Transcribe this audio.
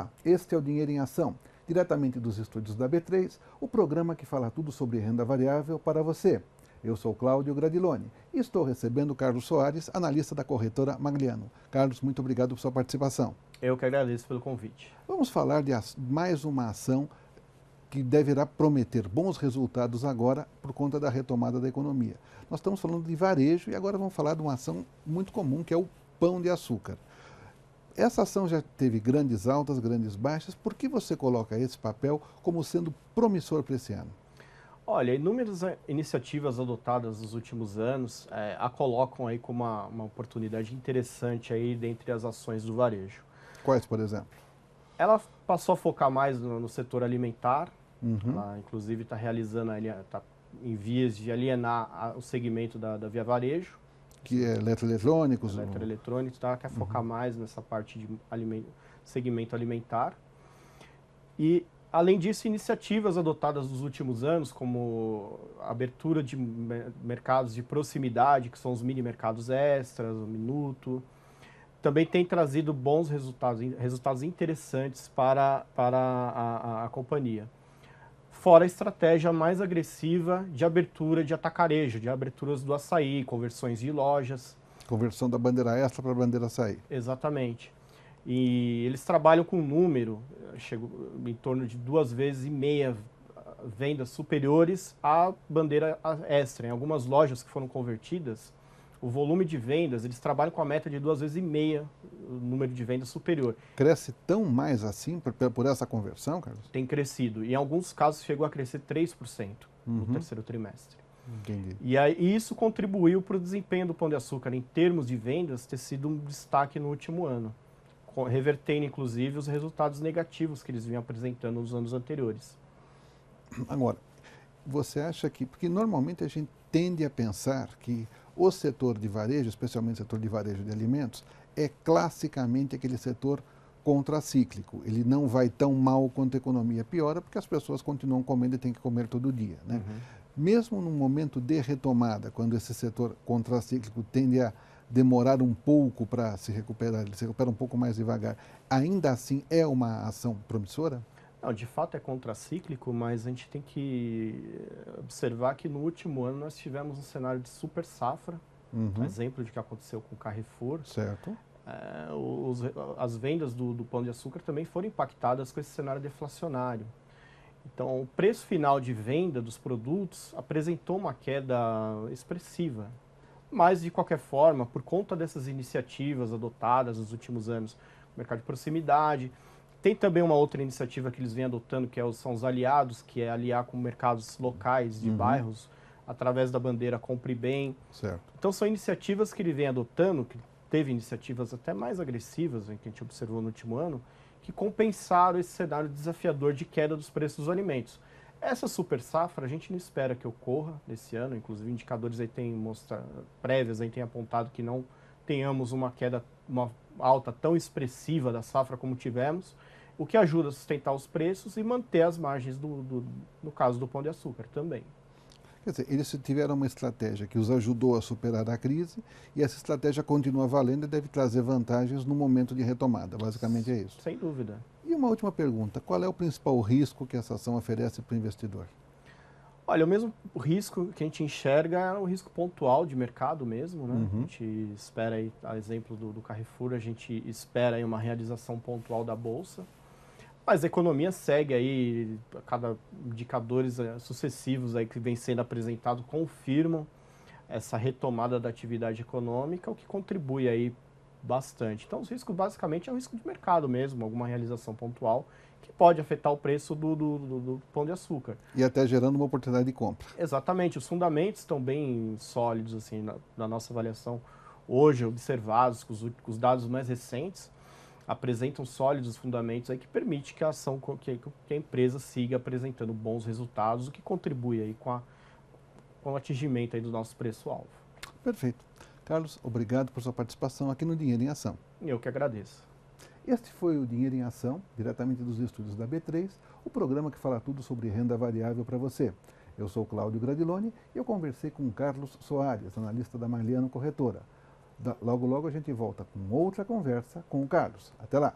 Olá, este é o Dinheiro em Ação, diretamente dos estúdios da B3, o programa que fala tudo sobre renda variável para você. Eu sou Cláudio Gradiloni e estou recebendo Carlos Soares, analista da corretora Magliano. Carlos, muito obrigado por sua participação. Eu que agradeço pelo convite. Vamos falar de mais uma ação que deverá prometer bons resultados agora por conta da retomada da economia. Nós estamos falando de varejo e agora vamos falar de uma ação muito comum, que é o pão de açúcar. Essa ação já teve grandes altas, grandes baixas. Por que você coloca esse papel como sendo promissor para esse ano? Olha, inúmeras iniciativas adotadas nos últimos anos a colocam aí como uma oportunidade interessante aí dentre as ações do varejo. Quais, por exemplo? Ela passou a focar mais no setor alimentar. Uhum. Ela, inclusive, está em vias de alienar o segmento da Via Varejo. Que é eletroeletrônicos? Eletroeletrônicos, tá? Quer focar mais nessa parte de segmento alimentar. E, além disso, iniciativas adotadas nos últimos anos, como a abertura de mercados de proximidade, que são os mini mercados extras, o Minuto, também tem trazido bons resultados interessantes para a companhia. Fora a estratégia mais agressiva de abertura de atacarejo, de aberturas do açaí, conversões de lojas. Conversão da bandeira extra para a bandeira açaí. Exatamente. E eles trabalham com um número, em torno de 2,5 vezes vendas superiores à bandeira extra. Em algumas lojas que foram convertidas, o volume de vendas, eles trabalham com a meta de 2,5 vezes o número de vendas superior. Cresce tão mais assim por essa conversão, Carlos? Tem crescido. E em alguns casos chegou a crescer 3% no terceiro trimestre. Entendi. E aí, isso contribuiu para o desempenho do Pão de Açúcar em termos de vendas ter sido um destaque no último ano, revertendo inclusive os resultados negativos que eles vinham apresentando nos anos anteriores. Agora, você acha que... Porque normalmente a gente tende a pensar que o setor de varejo, especialmente o setor de varejo de alimentos, é classicamente aquele setor contracíclico. Ele não vai tão mal quanto a economia piora, porque as pessoas continuam comendo e têm que comer todo dia, né? Mesmo num momento de retomada, quando esse setor contracíclico tende a demorar um pouco para se recuperar, ele se recupera um pouco mais devagar, ainda assim é uma ação promissora? Não, de fato é contracíclico, mas a gente tem que observar que no último ano nós tivemos um cenário de super safra, exemplo de que aconteceu com o Carrefour. Certo. As vendas do Pão de Açúcar também foram impactadas com esse cenário deflacionário. Então, o preço final de venda dos produtos apresentou uma queda expressiva. Mas, de qualquer forma, por conta dessas iniciativas adotadas nos últimos anos, mercado de proximidade, tem também uma outra iniciativa que eles vêm adotando, que são os aliados, que é aliar com mercados locais de bairros, através da bandeira Compre Bem. Certo. Então, são iniciativas que ele vem adotando, que teve iniciativas até mais agressivas, que a gente observou no último ano, que compensaram esse cenário desafiador de queda dos preços dos alimentos. Essa super safra a gente não espera que ocorra nesse ano, inclusive indicadores aí prévias aí têm apontado que não tenhamos uma alta tão expressiva da safra como tivemos, o que ajuda a sustentar os preços e manter as margens no caso do Pão de Açúcar também. Quer dizer, eles tiveram uma estratégia que os ajudou a superar a crise e essa estratégia continua valendo e deve trazer vantagens no momento de retomada. Basicamente é isso. Sem dúvida. E uma última pergunta, qual é o principal risco que essa ação oferece para o investidor? Olha, o mesmo risco que a gente enxerga é o risco pontual de mercado mesmo, né? A gente espera aí, a exemplo do Carrefour, a gente espera aí uma realização pontual da Bolsa. Mas a economia segue aí, cada indicadores sucessivos aí que vem sendo apresentado confirmam essa retomada da atividade econômica, o que contribui aí bastante. Então, os riscos basicamente é o risco de mercado mesmo, alguma realização pontual que pode afetar o preço do Pão de Açúcar. E até gerando uma oportunidade de compra. Exatamente, os fundamentos estão bem sólidos assim na nossa avaliação hoje, observados com os dados mais recentes, apresentam sólidos fundamentos aí que permite que a ação, que a empresa siga apresentando bons resultados, o que contribui aí com o atingimento aí do nosso preço-alvo. Perfeito. Carlos, obrigado por sua participação aqui no Dinheiro em Ação. Eu que agradeço. Este foi o Dinheiro em Ação, diretamente dos estúdios da B3, o programa que fala tudo sobre renda variável para você. Eu sou Cláudio Gradiloni e eu conversei com Carlos Soares, analista da Magliano Corretora. Logo, logo a gente volta com outra conversa com o Carlos. Até lá!